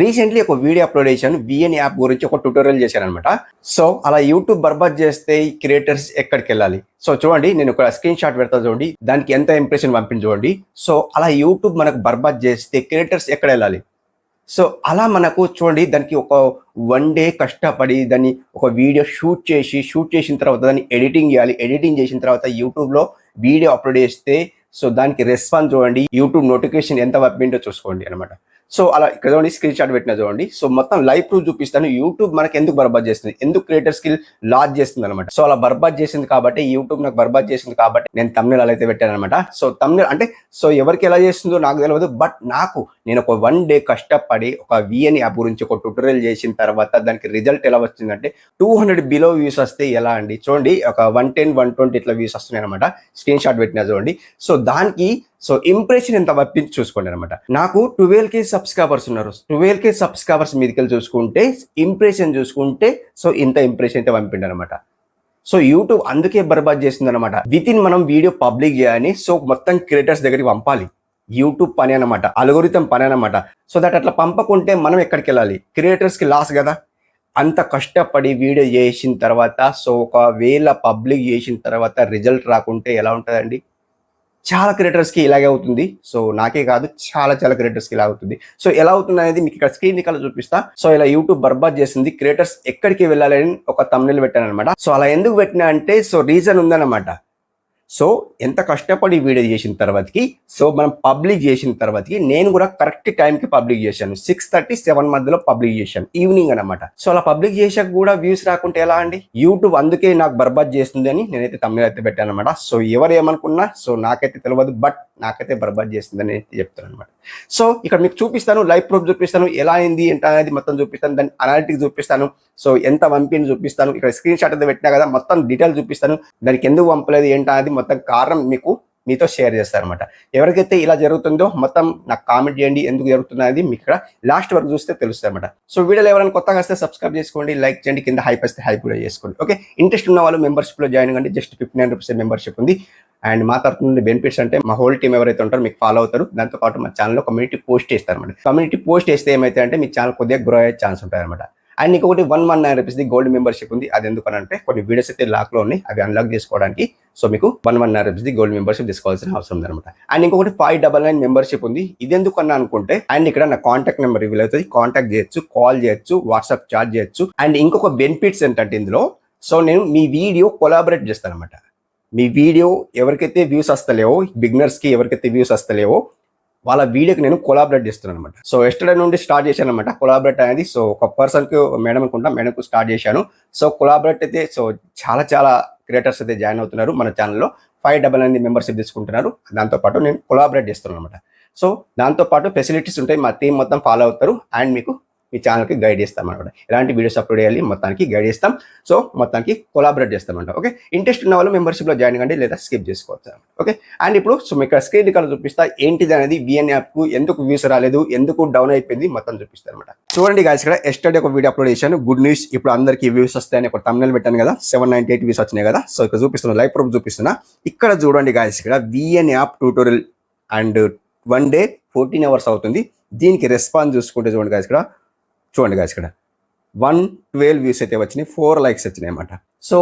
Recently ఒక video upload చేశాను. VN app గురించి ఒక ట్యుటోరియల్ చేశాననమాట. సో అలా యూట్యూబ్ బర్బాద్ చేస్తే ఈ క్రియేటర్స్ ఎక్కడికెళ్ళాలి? సో చూడండి, నేను ఒక స్క్రీన్ షాట్ పెడతా చూడండి. దానికి ఎంత ఇంప్రెషన్ పంపింది చూడండి. సో అలా యూట్యూబ్ మనకు బర్బాద్ చేస్తే క్రియేటర్స్ ఎక్కడ వెళ్ళాలి? సో అలా మనకు చూడండి, దానికి ఒక 1 డే కష్టపడి దాన్ని ఒక వీడియో షూట్ చేసిన తర్వాత దాన్ని ఎడిటింగ్ చేయాలి. ఎడిటింగ్ చేసిన తర్వాత యూట్యూబ్లో వీడియో అప్లోడ్ చేస్తే సో దానికి రెస్పాన్స్ చూడండి, యూట్యూబ్ నోటిఫికేషన్ ఎంత పంపిందో చూసుకోండి అనమాట. సో అలా ఇక్కడ చూడండి, స్క్రీన్ షాట్ పెట్టినా చూడండి. సో మొత్తం లైవ్ ప్రూఫ్ చూపిస్తాను. యూట్యూబ్ మనకి ఎందుకు బర్బాద్ చేస్తుంది, ఎందుకు క్రియేటర్ స్కిల్ లాజ్ చేస్తుంది అనమాట. సో అలా బర్బాద్ చేసింది కాబట్టి, యూట్యూబ్ నాకు బర్బాద్ చేసింది కాబట్టి నేను తమ్నెల్ అలా అయితే పెట్టాను అనమాట. సో తమ్నెల్ అంటే సో ఎవరికి ఎలా చేస్తుందో నాకు తెలియదు, బట్ నేను ఒక 1 డే కష్టపడి ఒక విఎన్ యాప్ గురించి ఒక ట్యూటోరియల్ చేసిన తర్వాత దానికి రిజల్ట్ ఎలా వచ్చిందంటే 200 బిలో వ్యూస్ వస్తే ఎలా అండి. చూడండి, ఒక 110, 120 ఇట్లా వ్యూస్ వస్తున్నాయి అనమాట. స్క్రీన్ షాట్ పెట్టినా చూడండి. సో దానికి ఇంప్రెషన్ ఎంత పంపించి చూసుకోండి అనమాట. నాకు 12K సబ్స్క్రైబర్స్ ఉన్నారు. 12K సబ్స్క్రైబర్స్ మీదకి చూసుకుంటే ఇంప్రెషన్ చూసుకుంటే సో ఇంత ఇంప్రెషన్ అయితే పంపిండి అనమాట. సో యూట్యూబ్ అందుకే బర్బాద్ చేస్తుంది అనమాట. మనం వీడియో పబ్లిక్ చేయాలని సో మొత్తం క్రియేటర్స్ దగ్గరికి పంపాలి. యూట్యూబ్ పని అనమాట, అల్గోరిథం పని అనమాట. సో దట్ అట్లా పంపకుంటే మనం ఎక్కడికి వెళ్ళాలి? క్రియేటర్స్ కి లాస్ కదా. అంత కష్టపడి వీడియో చేసిన తర్వాత సో ఒకవేళ పబ్లిక్ చేసిన తర్వాత రిజల్ట్ రాకుంటే ఎలా ఉంటుందండి? చాలా క్రియేటర్స్కి ఇలాగే అవుతుంది. సో నాకే కాదు, చాలా క్రియేటర్స్కి ఇలా అవుతుంది. సో ఎలా అవుతుంది అనేది మీకు ఇక్కడ స్క్రీన్ రికార్డ్ చూపిస్తా. సో ఇలా యూట్యూబ్ బర్బాద్ చేసింది. క్రియేటర్స్ ఎక్కడికి వెళ్ళాలని ఒక తమ్నెల్ పెట్టాను అనమాట. సో అలా ఎందుకు పెట్టినా అంటే సో రీజన్ ఉందన్నమాట. సో ఎంత కష్టపడి వీడియో చేసిన తర్వాతకి సో మనం పబ్లిక్ చేసిన తర్వాతకి నేను కూడా కరెక్ట్ టైంకి పబ్లిక్ చేశాను. 6:30, 7 మధ్యలో పబ్లిక్ చేశాను, ఈవినింగ్ అనమాట. సో అలా పబ్లిక్ చేశాక కూడా వ్యూస్ రాకుంటే ఎలా అండి? యూట్యూబ్ అందుకే నాకు బర్బాద్ చేస్తుంది అని నేనైతే తమ్నెల్ అయితే పెట్టాను అనమాట. సో ఎవరు ఏమనుకున్నా సో నాకైతే తెలియదు, బట్ నాకైతే బర్బాద్ చేస్తుంది అని అయితే చెప్తాను అనమాట. సో ఇక్కడ మీకు చూపిస్తాను, లైవ్ ప్రూఫ్ చూపిస్తాను, ఎలా అయింది ఏంటి అనేది మొత్తం చూపిస్తాను. దాని అనాలిటిక్స్ చూపిస్తాను, సో ఎంత పంపిణీ చూపిస్తాను. ఇక్కడ స్క్రీన్ షాట్ అయితే పెట్టినా కదా, మొత్తం డీటెయిల్ చూపిస్తాను. దానికి ఎందుకు పంపలేదు ఏంటి అనేది మొత్తం కారణం మీతో షేర్ చేస్తారనమాట. ఎవరికైతే ఇలా జరుగుతుందో మొత్తం నాకు కామెంట్ చేయండి, ఎందుకు జరుగుతుంది అనేది మీకు ఇక్కడ లాస్ట్ వరకు చూస్తే తెలుస్తుంది అనమాట. సో వీడియోలో ఎవరైనా కొత్తగా వస్తే సబ్స్క్రైబ్ చేసుకోండి, లైక్ చేయండి, కింద హైప్ వస్తే హైప్ కూడా చేసుకోండి. ఓకే, ఇంట్రెస్ట్ ఉన్న వాళ్ళు మెంబర్షిప్లో జాయిన్ అవ్వండి. జస్ట్ 59 రూపీస్ మెంబర్షిప్ ఉంది. అండ్ మా తరఫు నుండి బెనిఫిట్స్ అంటే మా హోల్ టీమ్ ఎవరైతే ఉంటారో మీకు ఫాలో అవుతారు. దాంతోపాటు మా ఛానల్లో కమ్యూనిటీ పోస్ట్ చేస్తారు అనమాట. కమ్యూనిటీ పోస్ట్ చేస్తే ఏమైతే అంటే మీ ఛానల్ కొద్దిగా గ్రో అయ్యే ఛాన్స్ ఉంటుంది అనమాట. అండ్ ఇంకొకటి 119 రూపీస్ గోల్డ్ మెంబర్షిప్ ఉంది. అది ఎందుకనంటే కొన్ని వీడియోస్ అయితే లాక్లో ఉన్నాయి, అవి అన్లాక్ చేసుకోవడానికి సో మీకు 119 రూపీస్ గోల్డ్ మెంబర్షిప్ తీసుకోవాల్సిన అవసరం ఉంది అనమాట. అండ్ ఇంకొకటి 599 మెంబర్షిప్ ఉంది. ఇది ఎందుకు అన్నా అనుకుంటే అండ్ ఇక్కడ నా కాంటాక్ట్ నెంబర్ రివీల్ అవుతుంది. కాంటాక్ట్ చేయొచ్చు, కాల్ చేయొచ్చు, వాట్సాప్ చాట్ చేయొచ్చు. అండ్ ఇంకొక బెనిఫిట్స్ ఏంటంటే ఇందులో సో నేను మీ వీడియో కొలాబరేట్ చేస్తాను అనమాట. మీ వీడియో ఎవరికైతే వ్యూస్ వస్తలేవో, బిగినర్స్కి ఎవరికైతే వ్యూస్ వస్తలేవో వాళ్ళ వీడియోకి నేను కొలాబరేట్ చేస్తున్నాను అనమాట. సో ఎస్టర్డే నుండి స్టార్ట్ చేశాను అనమాట కొలాబరేట్ అనేది. సో ఒక పర్సన్కి మేడం అనుకుంటా, మేడంకు స్టార్ట్ చేశాను. సో కొలాబరేట్ అయితే సో చాలా క్రియేటర్స్ అయితే జాయిన్ అవుతున్నారు మన ఛానల్లో. 599 మెంబర్షిప్ తీసుకుంటున్నారు. దాంతోపాటు నేను కొలాబరేట్ చేస్తున్నాను అనమాట. సో దాంతోపాటు ఫెసిలిటీస్ ఉంటాయి, మా టీం మొత్తం ఫాలో అవుతారు. అండ్ మీకు మీ ఛానల్కి గైడ్ చేస్తాం అనమాట. ఎలాంటి వీడియోస్ అప్లోడ్ చేయాలి మొత్తానికి గైడ్ చేస్తాం. సో మొత్తానికి కొలాబరేట్ చేస్తామంట. ఓకే, ఇంట్రెస్ట్ ఉన్న వాళ్ళు మెంబర్షిప్లో జాయిన్ కండి, లేదా స్కిప్ చేసుకోవచ్చు. ఓకే, అండ్ ఇప్పుడు సో మీకు స్క్రీన్ రికార్డ్ చూపిస్తా ఏంటిది అనేది, విఎన్ యాప్కు ఎందుకు వ్యూస్ రాలేదు, ఎందుకు డౌన్ అయిపోయింది మొత్తం చూపిస్తాను అనమాట. చూడండి గాయ్స్, ఇక్కడ ఎస్టర్డే ఒక వీడియో అప్లోడ్ చేశాను. గుడ్ న్యూస్, ఇప్పుడు అందరికీ వ్యూస్ వస్తాయని ఒక తమ్నెల్ పెట్టాను కదా, 798 వ్యూస్ వచ్చినాయి కదా. సో ఇక్కడ చూపిస్తున్నా, లైవ్ ప్రూఫ్ చూపిస్తున్నా. ఇక్కడ చూడండి గాయ్స్, ఇక్కడ VN app tutorial and 1 day 14 hours అవుతుంది. దీనికి రెస్పాన్స్ చూసుకుంటే చూడండి గాయ్స్, ఇక్కడ 112 వ్యూస్ అయితే వచ్చినాయి, 4 లైక్స్ వచ్చినాయి అన్నమాట. సో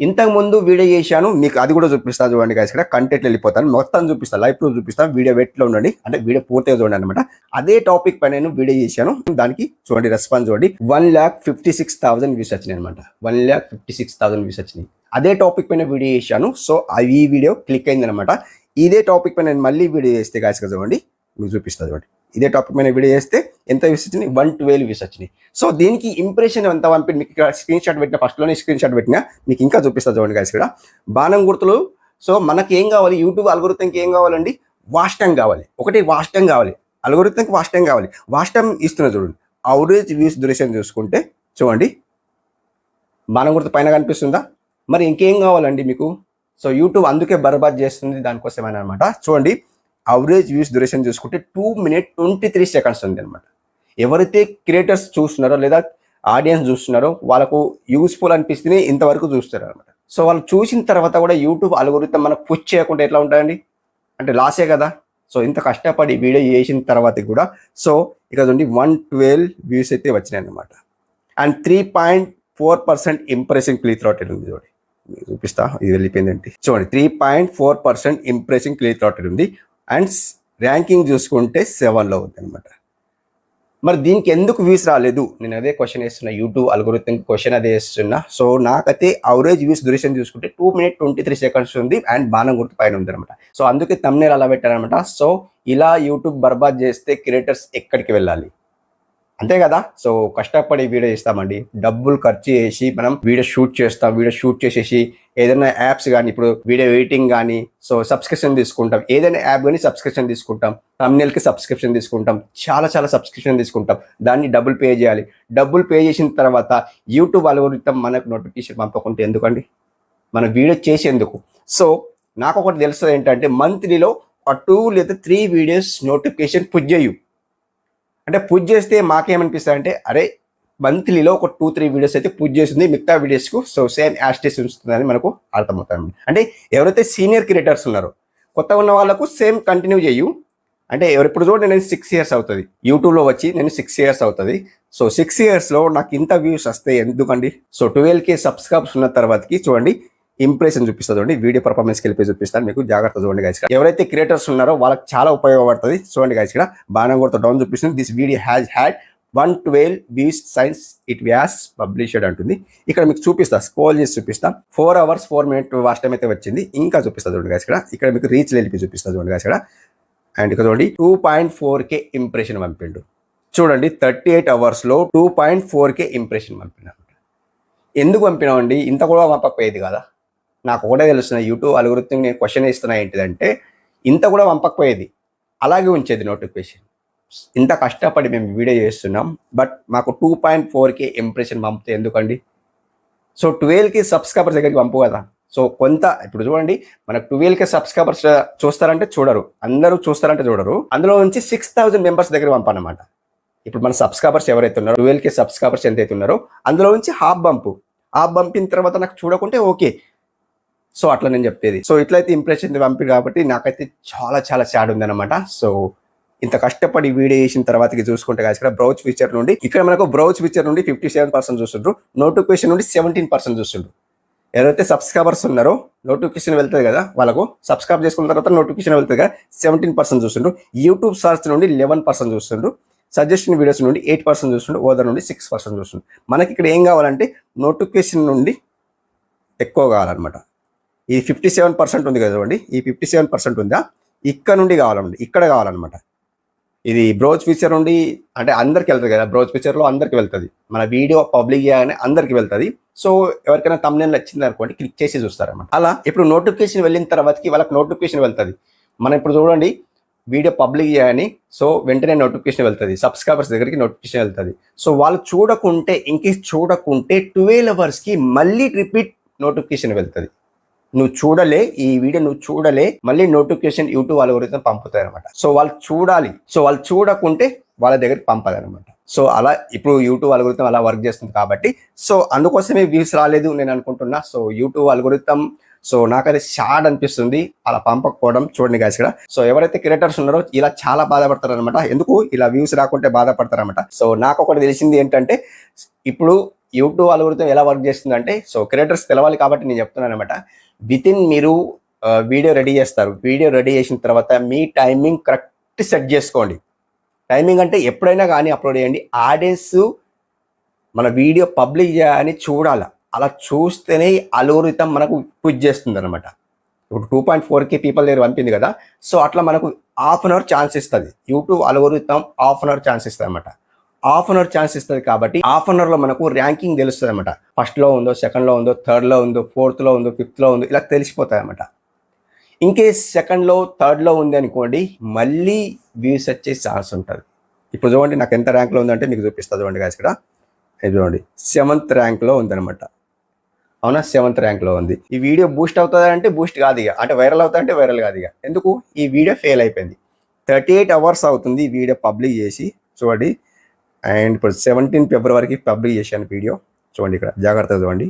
ఇంతకుముందు వీడియో చేశాను, మీకు అది కూడా చూపిస్తాను చూడండి గాయ్స్. ఇక్కడ కంటెంట్ వెళ్ళిపోతాను, మొత్తం చూపిస్తాను, లైవ్ ప్రూఫ్ చూపిస్తాను. వీడియో వెట్లో ఉండండి, అంటే వీడియో పూర్తిగా చూడండి అనమాట. అదే టాపిక్ పైన నేను వీడియో చేశాను, దానికి చూడండి రెస్పాన్స్ చూడండి. 1,56,000 వ్యూస్ వచ్చినాయి అనమాట. 1,56,000 వ్యూస్ వచ్చినాయి. అదే టాపిక్ పైన వీడియో చేశాను. సో ఈ వీడియో క్లిక్ అయింది అనమాట. ఇదే టాపిక్ పైన నేను మళ్ళీ వీడియో చేస్తే గాయ్స్ చూడండి, మీకు చూపిస్తాను చూడండి. ఇదే టాపిక్ మీద వీడియో చేస్తే ఎంత వ్యూస్ వచ్చినాయి? 112 వ్యూస్ వచ్చినాయి. సో దీనికి ఇంప్రెషన్ ఎంత పంపి మీకు ఇక్కడ స్క్రీన్ షాట్ పెట్టిన, ఫస్ట్లోనే స్క్రీన్ షాట్ పెట్టినా మీకు ఇంకా చూపిస్తా చూడండి గాయ్స్. ఇక్కడ బాణం గుర్తులు. సో మనకి ఏం కావాలి? యూట్యూబ్ అల్గోరిథంకి ఏం కావాలండి? వాచ్ టైం కావాలి. ఒకటి వాచ్ టైం కావాలి, అల్గోరిథంకి వాచ్ టైం కావాలి. వాచ్ టైం ఇస్తున్నా చూడండి. అవరేజ్ వ్యూస్ డ్యూరేషన్ చూసుకుంటే చూడండి, బాణం గుర్తు పైన కనిపిస్తుందా? మరి ఇంకేం కావాలండి మీకు? సో యూట్యూబ్ అందుకే బర్బాద్ చేస్తుంది, దానికోసమేనా అనమాట. చూడండి, అవరేజ్ వ్యూస్ డ్యూరేషన్ చూసుకుంటే 2 minutes 23 seconds ఉంది అనమాట. ఎవరైతే క్రియేటర్స్ చూస్తున్నారో లేదా ఆడియన్స్ చూస్తున్నారో వాళ్ళకు యూస్ఫుల్ అనిపిస్తేనే ఇంతవరకు చూస్తారు అనమాట. సో వాళ్ళు చూసిన తర్వాత కూడా యూట్యూబ్ అల్గోరిథం మనకు పుష్ చేయకుండా ఎట్లా ఉంటాయండి? అంటే లాసే కదా. సో ఇంత కష్టపడి వీడియో చేసిన తర్వాత కూడా సో ఇక్కడ చూడండి 112 వ్యూస్ అయితే వచ్చినాయి అన్నమాట. అండ్ 3.4% ఇంప్రెసింగ్ క్లిక్ రేట్ ఉంది. చూడండి చూపిస్తా, ఇది వెళ్ళిపోయిందండి. చూడండి 3.4% ఇంప్రెసింగ్ క్లిక్ రేట్ ఉంది. అండ్ ర్యాంకింగ్ చూసుకుంటే 7లో ఉంది అనమాట. మరి దీనికి ఎందుకు వ్యూస్ రాలేదు? నేను అదే క్వశ్చన్ వేస్తున్నా, యూట్యూబ్ అల్గోరిథం క్వశ్చన్ అదే వేస్తున్నా. సో నాకైతే అవరేజ్ వ్యూస్ డ్యూరేషన్ చూసుకుంటే 2 minutes 23 seconds ఉంది. అండ్ బాణం గుర్తు పైన ఉంది అనమాట. సో అందుకే థంబ్నెయిల్ అలా పెట్టారనమాట. సో ఇలా యూట్యూబ్ బర్బాద్ చేస్తే క్రియేటర్స్ ఎక్కడికి వెళ్ళాలి? అంతే కదా. సో కష్టపడి వీడియో చేస్తామండి, డబ్బులు ఖర్చు చేసి మనం వీడియో షూట్ చేస్తాం. వీడియో షూట్ చేసేసి ఏదైనా యాప్స్ కానీ, ఇప్పుడు వీడియో ఎడిటింగ్ కానీ, సో సబ్స్క్రిప్షన్ తీసుకుంటాం. ఏదైనా యాప్ కానీ సబ్స్క్రిప్షన్ తీసుకుంటాం. థంబ్నెయిల్కి సబ్స్క్రిప్షన్ తీసుకుంటాం. చాలా సబ్స్క్రిప్షన్ తీసుకుంటాం. దాన్ని డబ్బులు పే చేయాలి. డబ్బులు పే చేసిన తర్వాత యూట్యూబ్ అల్గోరిథం మనకు నోటిఫికేషన్ పంపకుంటే ఎందుకండి? మన వీడియో చేసేందుకు. సో నాకు ఒకటి తెలుస్తుంది ఏంటంటే, మంత్లీలో 2 లేదా 3 వీడియోస్ నోటిఫికేషన్ పుష్ చేయు. అంటే పుష్ చేస్తే మాకేమనిపిస్తుంది అంటే, అరే మంత్లీలో ఒక 2-3 వీడియోస్ అయితే పుష్ చేస్తుంది, మిగతా వీడియోస్కు సో సేమ్ యాస్టేస్ ఉంటుందని మనకు అర్థమవుతుంది. అంటే ఎవరైతే సీనియర్ క్రియేటర్స్ ఉన్నారో, కొత్తగా ఉన్న వాళ్ళకు సేమ్ కంటిన్యూ చేయు. అంటే ఎవరిప్పుడు చూడండి, నేను 6 years అవుతుంది యూట్యూబ్లో వచ్చి, నేను 6 years అవుతుంది. సో 6 yearsలో నాకు ఇంత వ్యూస్ వస్తాయి ఎందుకండి? సో 12K సబ్స్క్రైబర్స్ ఉన్న తర్వాతకి చూడండి ఇంప్రెషన్ చూపిస్తుంది. చూడండి వీడియో పర్ఫార్మెన్స్కి వెళ్ళిపోయి చూపిస్తాను మీకు, జాగ్రత్త చూడండి గైస్. ఎవరైతే క్రియేటర్స్ ఉన్నారో వాళ్ళకి చాలా ఉపయోగపడుతుంది. చూడండి గైస్, ఇక్కడ బాణం గుర్తు డౌన్ చూపిస్తుంది. This video has had 112 views since it was published అంటుంది. ఇక్కడ మీకు చూపిస్తా, స్క్రోల్ చేసి చూపిస్తా. 4 hours 4 minutes వాచ్ టైం అయితే వచ్చింది. ఇంకా చూపిస్తా చూడండి గైస్, ఇక్కడ మీకు రీచ్ వెళ్ళిపోయి చూపిస్తా చూడండి గైస్. అండ్ ఇక్కడ చూడండి 2.4K ఇంప్రెషన్ పంపిండు. చూడండి 38 hoursలో 2.4K ఇంప్రెషన్ పంపినా. ఎందుకు పంపినామండి? ఇంత కూడా పంపకపోయేది కదా. నాకు ఒకటే తెలుస్తున్నా, యూట్యూబ్ అల్గోరిథం నేను క్వశ్చన్ ఇస్తున్నా ఏంటిదంటే, ఇంత కూడా పంపకపోయేది, అలాగే ఉంచేది నోటిఫికేషన్. ఇంత కష్టపడి మేము వీడియో చేస్తున్నాం, బట్ మాకు 2.4K ఇంప్రెషన్ పంపితే ఎందుకండి? సో 12K సబ్స్క్రైబర్స్ దగ్గరికి పంపు కదా. సో కొంత ఇప్పుడు చూడండి, మనకు 12K సబ్స్క్రైబర్స్ చూస్తారంటే చూడరు, అందరూ చూస్తారంటే చూడరు. అందులో నుంచి 6,000 మెంబర్స్ దగ్గర పంపనమాట. ఇప్పుడు మన సబ్స్క్రైబర్స్ ఎవరైతే ఉన్నారో, 12K సబ్స్క్రైబర్స్ ఎంతైతే ఉన్నారో అందులో నుంచి హాఫ్ పంపిన తర్వాత నాకు చూడకుంటే ఓకే. సో అట్లా నేను చెప్పేది. సో ఇట్లయితే ఇంప్రెషన్ పంపి కాబట్టి నాకైతే చాలా సాడ్ ఉందన్నమాట. సో ఇంత కష్టపడి వీడియో చేసిన తర్వాతకి చూసుకుంటే కాదు, ఇక్కడ బ్రౌజ్ ఫీచర్ నుండి, ఇక్కడ మనకు బ్రౌజ్ ఫీచర్ నుండి 57% చూస్తుండ్రు, నోటిఫికేషన్ నుండి 17% చూస్తుండ్రు. ఎవరైతే సబ్స్క్రైబర్స్ ఉన్నారో నోటిఫికేషన్ వెళ్తుంది కదా, వాళ్ళకు సబ్స్క్రైబ్ చేసుకున్న తర్వాత నోటిఫికేషన్ వెళ్తుంది కదా, 17% చూస్తుండ్రు. యూట్యూబ్ సర్చ్ నుండి 11% చూస్తుండ్రు. సజెషన్ వీడియోస్ నుండి 8% చూస్తుండ్రు. ఓదర్ నుండి 6% చూస్తుండ్రు. మనకి ఇక్కడ ఏం కావాలంటే నోటిఫికేషన్ నుండి ఎక్కువ కావాలన్నమాట. ఈ 57% ఉంది కదా చూడండి, ఈ 57% ఉందా, ఇక్కడ నుండి కావాలండి, ఇక్కడ కావాలన్నమాట. ఇది బ్రౌజ్ ఫీచర్ నుండి అంటే అందరికి వెళ్తుంది కదా, బ్రౌజ్ ఫీచర్లో అందరికి వెళ్తుంది. మన వీడియో పబ్లిక్ చేయగానే అందరికి వెళ్తుంది. సో ఎవరికైనా థంబ్నెయిల్ నచ్చింది అనుకోండి, క్లిక్ చేసి చూస్తారన్నమాట. అలా ఇప్పుడు నోటిఫికేషన్ వెళ్ళిన తర్వాతకి వాళ్ళకి నోటిఫికేషన్ వెళ్తుంది. మనం ఇప్పుడు చూడండి వీడియో పబ్లిక్ చేయని, సో వెంటనే నోటిఫికేషన్ వెళ్తుంది, సబ్స్క్రైబర్స్ దగ్గరికి నోటిఫికేషన్ వెళ్తుంది. సో వాళ్ళు చూడకుంటే, ఇంకేస్ చూడకుంటే 12 hoursకి మళ్ళీ రిపీట్ నోటిఫికేషన్ వెళ్తుంది. నువ్వు చూడలే, ఈ వీడియో నువ్వు చూడలే, మళ్ళీ నోటిఫికేషన్ యూట్యూబ్ అల్గోరిథం పంపుతాయి అనమాట. సో వాళ్ళు చూడాలి, సో వాళ్ళు చూడకుంటే వాళ్ళ దగ్గరికి పంపదనమాట. సో అలా ఇప్పుడు యూట్యూబ్ అల్గోరిథం అలా వర్క్ చేస్తుంది కాబట్టి, సో అందుకోసమే వ్యూస్ రాలేదు నేను అనుకుంటున్నా. సో యూట్యూబ్ అల్గోరిథం సో నాకైతే షాడ్ అనిపిస్తుంది అలా పంపకపోవడం. చూడండి గాయ్స్, ఇక్కడ సో ఎవరైతే క్రియేటర్స్ ఉన్నారో ఇలా చాలా బాధపడతారు అనమాట. ఎందుకు ఇలా వ్యూస్ రాకుంటే బాధపడతారనమాట. సో నాకు ఒకటి తెలిసింది ఏంటంటే, ఇప్పుడు యూట్యూబ్ అల్గోరిథం ఎలా వర్క్ చేస్తుందంటే, సో క్రియేటర్స్ తెలవాలి కాబట్టి నేను చెప్తున్నాను అనమాట. వితిన్ మీరు వీడియో రెడీ చేస్తారు, వీడియో రెడీ చేసిన తర్వాత మీ టైమింగ్ కరెక్ట్ సెట్ చేసుకోండి. టైమింగ్ అంటే ఎప్పుడైనా కానీ అప్లోడ్ చేయండి. ఆడియన్స్ మన వీడియో పబ్లిక్ చేయని చూడాలి, అలా చూస్తేనే అల్గోరిథం మనకు పుష్ చేస్తుంది అనమాట. ఇప్పుడు 2.4K పీపుల్ దగ్గర పంపింది కదా, సో అట్లా మనకు ½ an hour ఛాన్స్ ఇస్తుంది. YouTube algorithm ½ an hour chance ఇస్తుంది అనమాట. ½ an hour ఛాన్స్ ఇస్తుంది కాబట్టి ½ an hourలో మనకు ర్యాంకింగ్ తెలుస్తుంది అనమాట. ఫస్ట్లో ఉందో, సెకండ్లో ఉందో, థర్డ్లో ఉందో, ఫోర్త్లో ఉందో, ఫిఫ్త్లో ఉందో, ఇలా తెలిసిపోతాయి అనమాట. ఇన్కేస్ సెకండ్లో, థర్డ్లో ఉంది అనుకోండి, మళ్ళీ వ్యూస్ వచ్చే ఛాన్స్ ఉంటుంది. ఇప్పుడు చూడండి నాకు ఎంత ర్యాంక్లో ఉందంటే మీకు చూపిస్తుంది. చూడండి గాయ్స్, ఇక్కడ చూడండి 7th ర్యాంక్లో ఉందన్నమాట. అవునా, 7th ర్యాంక్లో ఉంది. ఈ వీడియో బూస్ట్ అవుతుంది అంటే బూస్ట్ కాదు ఇక, అంటే వైరల్ అవుతుంది అంటే వైరల్ కాదు ఇక. ఎందుకు? ఈ వీడియో ఫెయిల్ అయిపోయింది. 38 hours అవుతుంది ఈ వీడియో పబ్లిక్ చేసి. చూడండి, అండ్ ఇప్పుడు 17 Februaryకి పబ్లిక్ చేశాను వీడియో. చూడండి ఇక్కడ జాగ్రత్తగా చూడండి,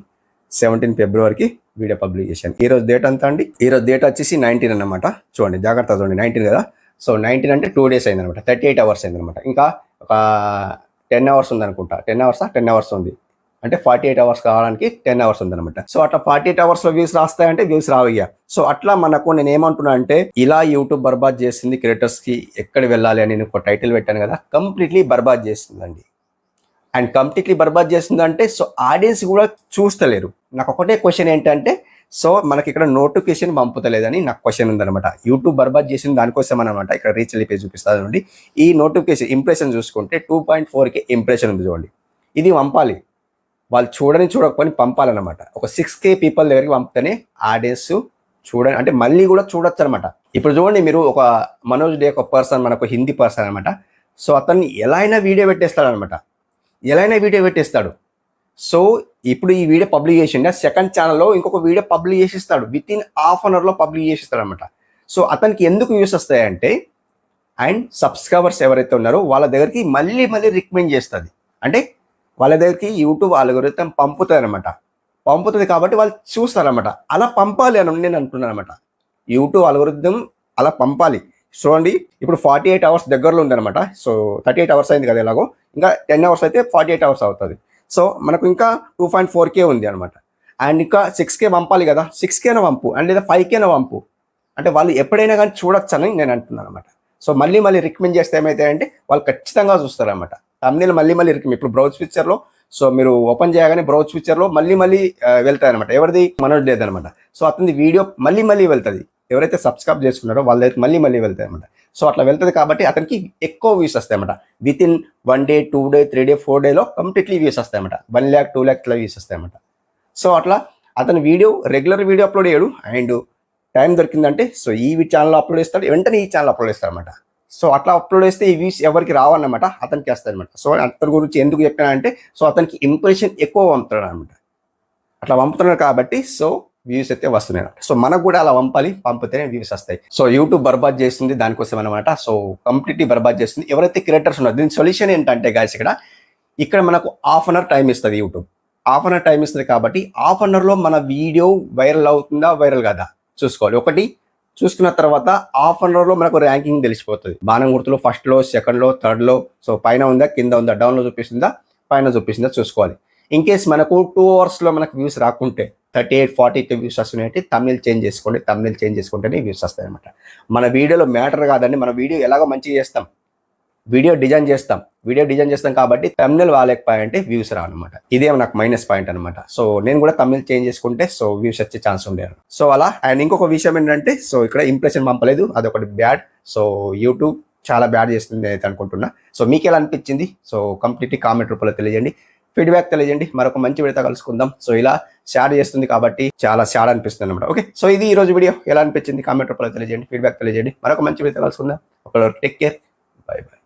17 Februaryకి వీడియో పబ్లిక్ చేశాను. ఈరోజు డేట్ అంతా అండి, ఈరోజు డేట్ వచ్చేసి 19 అన్నమాట. చూడండి జాగ్రత్తగా చూడండి, 19 కదా. సో 19 అంటే 2 days అయిందనమాట, 38 hours అయిందనమాట. ఇంకా ఒక 10 hours ఉందనుకుంటా, 10 hours ఉంది, అంటే 48 hours కావడానికి 10 hours ఉందనమాట. సో అట్లా 48 hours లో వ్యూస్ రాస్తాయంటే వ్యూస్ రావయ్యా. సో అట్లా మనకు నేను ఏమంటున్నా అంటే, ఇలా యూట్యూబ్ బర్బాద్ చేస్తుంది క్రియేటర్స్ కి ఎక్కడ వెళ్ళాలి అని నేను ఒక టైటిల్ పెట్టాను కదా, కంప్లీట్లీ బర్బాద్ చేస్తుందండి. అండ్ కంప్లీట్లీ బర్బాద్ చేస్తుందంటే సో ఆడియన్స్ కూడా చూస్తలేరు. నాకు ఒకటే క్వశ్చన్ ఏంటంటే, సో మనకి ఇక్కడ నోటిఫికేషన్ పంపుతలేదని నాకు క్వశ్చన్ ఉందనమాట. యూట్యూబ్ బర్బాద్ చేసింది దానికోసం అనమాట. ఇక్కడ రీచ్ పేజ్ చూపిస్తుంది చూడండి. ఈ నోటిఫికేషన్ ఇంప్రెషన్ చూసుకుంటే 2.4K ఇంప్రెషన్ ఉంది చూడండి. ఇది పంపాలి, వాళ్ళు చూడకపోని పంపాలన్నమాట. ఒక 6K పీపుల్ దగ్గరికి పంపితేనే ఆడియన్స్ చూడండి అంటే మళ్ళీ కూడా చూడొచ్చు అనమాట. ఇప్పుడు చూడండి, మీరు ఒక మనోజ్ డే ఒక పర్సన్, మనకు హిందీ పర్సన్ అనమాట. సో అతన్ని ఎలా అయినా వీడియో పెట్టేస్తాడు అనమాట, ఎలా అయినా వీడియో పెట్టేస్తాడు. సో ఇప్పుడు ఈ వీడియో పబ్లిక్ చేసిండే సెకండ్ ఛానల్లో ఇంకొక వీడియో పబ్లిక్ చేసిస్తాడు, విత్ ఇన్ హాఫ్ అన్ అవర్లో పబ్లిక్ చేసిస్తాడు అనమాట. సో అతనికి ఎందుకు వ్యూస్ వస్తాయంటే, అండ్ సబ్స్క్రైబర్స్ ఎవరైతే ఉన్నారో వాళ్ళ దగ్గరికి మళ్ళీ రికమెండ్ చేస్తుంది. అంటే వాళ్ళ దగ్గరికి యూట్యూబ్ అల్గోరిథం పంపుతుంది కాబట్టి వాళ్ళు చూస్తారనమాట. అలా పంపాలి అని నేను అంటున్నాను అనమాట. యూట్యూబ్ అల్గోరిథం అలా పంపాలి. చూడండి, ఇప్పుడు 48 hours దగ్గరలో ఉందన్నమాట. సో 38 hours అయింది కదా, ఎలాగో ఇంకా 10 hours అయితే 48 hours అవుతుంది. సో మనకు ఇంకా 2.4K ఉంది అనమాట. అండ్ ఇంకా 6K పంపాలి కదా, 6Kన పంపు అండ్ లేదా 5Kన పంపు, అంటే వాళ్ళు ఎప్పుడైనా కానీ చూడొచ్చని నేను అంటున్నాను అనమాట. సో మళ్ళీ రికమెండ్ చేస్తే ఏమవుతాయంటే వాళ్ళు ఖచ్చితంగా చూస్తారనమాట. తమ్నేల్ మళ్ళీ రికమెండ్. ఇప్పుడు బ్రౌజ్ ఫీచర్లో సో మీరు ఓపెన్ చేయగానే బ్రౌజ్ ఫీచర్లో మళ్ళీ వెళ్తాయి అనమాట. ఎవరిది? మనోజ్ లేదనమాట. సో అతని వీడియో మళ్ళీ వెళ్తుంది. ఎవరైతే సబ్స్క్రైబ్ చేసుకున్నారో వాళ్ళ దగ్గరికి మళ్ళీ వెళ్తాయి అనమాట. సో అట్లా వెళ్తుంది కాబట్టి అతనికి ఎక్కువ వ్యూస్ వస్తాయి అన్నమాట. With in 1 day 2 day 3 day 4 day completely views వస్తాయి అన్నమాట. 1 lakh 2 lakh ఇట్లా వ్యూస్ వస్తాయి అన్నమాట. సో అట్లా అతని రెగ్యులర్ వీడియో అప్లోడ్ చేయడు. అండ్ టైం దొరికిందంటే సో ఈ ఛానల్లో అప్లోడ్ చేస్తాడు, వెంటనే ఈ ఛానల్ అప్లోడ్ చేస్తాడు అనమాట. సో అట్లా అప్లోడ్ చేస్తే ఈ వ్యూస్ ఎవరికి రావన్నమాట, అతనికి వస్తాయి అనమాట. సో అతని గురించి ఎందుకు చెప్పానంటే, సో అతనికి ఇంప్రెషన్ ఎక్కువ పంపుతాడు అనమాట. అట్లా పంపుతున్నాడు కాబట్టి సో వ్యూస్ అయితే వస్తున్నాయి. సో మనకు కూడా అలా పంపితేనే వ్యూస్ వస్తాయి. సో యూట్యూబ్ బర్బాద్ చేస్తుంది దానికోసం అనమాట. సో కంప్లీట్లీ బర్బాద్ చేస్తుంది ఎవరైతే క్రియేటర్స్ ఉన్నారో. దీని సొల్యూషన్ ఏంటంటే గాయస్, ఇక్కడ మనకు హాఫ్ అన్ అవర్ టైం ఇస్తుంది YouTube. Half an hour time ఇస్తుంది కాబట్టి హాఫ్ అన్ అవర్లో మన వీడియో వైరల్ అవుతుందా వైరల్ కాదా చూసుకోవాలి. ఒకటి చూసుకున్న తర్వాత హాఫ్ అన్ అవర్లో మనకు ర్యాంకింగ్ తెలిసిపోతుంది. బాణం గుర్తులో ఫస్ట్లో, సెకండ్లో, థర్డ్లో, సో పైన ఉందా కింద ఉందా, డౌన్లో చూపిస్తుందా పైన చూపిస్తుందా చూసుకోవాలి. ఇన్ కేస్ మనకు 2 hours మనకు వ్యూస్ రాకుంటే 38-40 వ్యూస్ వస్తున్నాయంటే తమిళ్ చేంజ్ చేసుకుంటేనే వ్యూస్ వస్తాయి అనమాట. మన వీడియోలో మ్యాటర్ కాదండి, మన వీడియో ఎలాగో మంచిగా చేస్తాం, వీడియో డిజైన్ చేస్తాం కాబట్టి తమిళ్ వాలేకపోయాయంటే వ్యూస్ రావన్నమాట. ఇదే నాకు మైనస్ పాయింట్ అనమాట. సో నేను కూడా తమిళ్ చేంజ్ చేసుకుంటే సో వ్యూస్ వచ్చే ఛాన్స్ ఉండేది. సో అలా. అండ్ ఇంకొక విషయం ఏంటంటే, సో ఇక్కడ ఇంప్రెషన్ పంపలేదు, అదొకటి బ్యాడ్. సో యూట్యూబ్ చాలా బ్యాడ్ చేస్తుంది అయితే అనుకుంటున్నా. సో మీకు ఎలా అనిపించింది? సో కంప్లీట్లీ కామెంట్ రూపంలో తెలియజేయండి, ఫీడ్బ్యాక్ తెలియజేయండి. మరొక మంచి వీడియోతో కలుసుకుందాం. సో ఇలా షేర్ చేస్తుంది కాబట్టి చాలా షేర్ అనిపిస్తుంది అనమాట. ఓకే, సో ఇది ఈ రోజు వీడియో ఎలా అనిపించింది కామెంట్ రూపంలో తెలియజేయండి, ఫీడ్బ్యాక్ తెలియజేయండి. మరొక మంచి వీడియోతో కలుసుకుందాం. ఒకరు టేక్ కేర్, బై బై.